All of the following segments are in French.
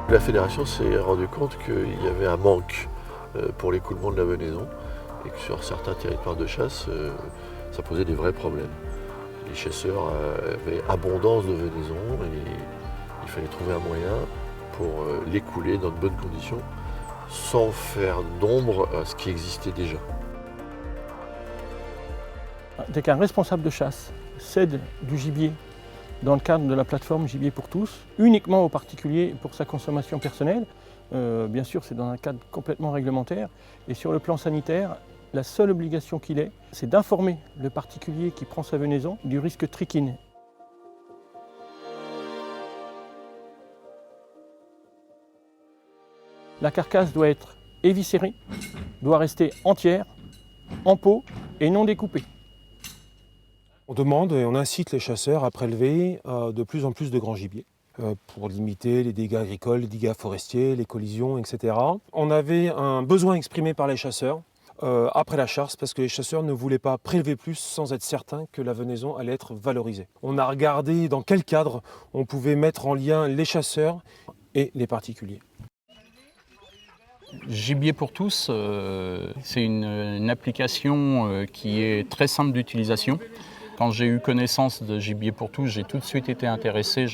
La fédération s'est rendue compte qu'il y avait un manque pour l'écoulement de la venaison et que sur certains territoires de chasse, ça posait des vrais problèmes. Les chasseurs avaient abondance de venaison et il fallait trouver un moyen pour l'écouler dans de bonnes conditions sans faire d'ombre à ce qui existait déjà. Dès qu'un responsable de chasse cède du gibier dans le cadre de la plateforme Gibier pour tous, uniquement aux particuliers pour sa consommation personnelle, bien sûr c'est dans un cadre complètement réglementaire, et sur le plan sanitaire, la seule obligation qu'il ait, c'est d'informer le particulier qui prend sa venaison du risque trichine. La carcasse doit être éviscérée, doit rester entière, en peau et non découpée. On demande et on incite les chasseurs à prélever de plus en plus de grands gibiers pour limiter les dégâts agricoles, les dégâts forestiers, les collisions, etc. On avait un besoin exprimé par les chasseurs après la chasse parce que les chasseurs ne voulaient pas prélever plus sans être certains que la venaison allait être valorisée. On a regardé dans quel cadre on pouvait mettre en lien les chasseurs et les particuliers. Gibier pour tous, c'est une application qui est très simple d'utilisation. Quand j'ai eu connaissance de Gibier pour tous, j'ai tout de suite été intéressé.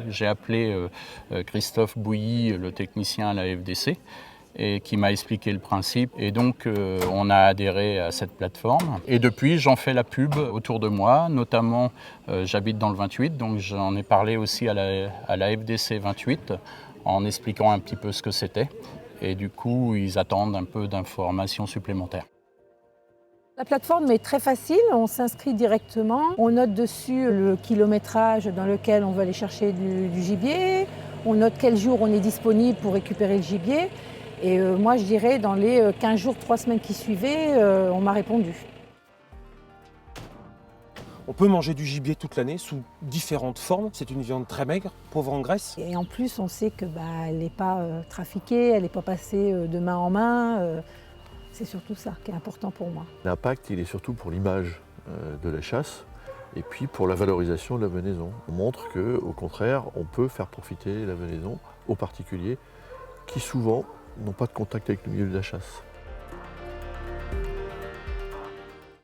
J'ai appelé Christophe Bouilly, le technicien à la FDC, et qui m'a expliqué le principe. Et donc, on a adhéré à cette plateforme. Et depuis, j'en fais la pub autour de moi. Notamment, j'habite dans le 28, donc j'en ai parlé aussi à la FDC 28, en expliquant un petit peu ce que c'était. Et du coup, ils attendent un peu d'informations supplémentaires. La plateforme est très facile, on s'inscrit directement, on note dessus le kilométrage dans lequel on veut aller chercher du gibier, on note quel jour on est disponible pour récupérer le gibier. Et moi je dirais dans les 15 jours, 3 semaines qui suivaient, on m'a répondu. On peut manger du gibier toute l'année sous différentes formes. C'est une viande très maigre, pauvre en graisse. Et en plus on sait qu'elle n'est pas trafiquée, elle n'est pas passée de main en main. C'est surtout ça qui est important pour moi. L'impact, il est surtout pour l'image de la chasse et puis pour la valorisation de la venaison. On montre qu'au contraire, on peut faire profiter la venaison aux particuliers qui souvent n'ont pas de contact avec le milieu de la chasse.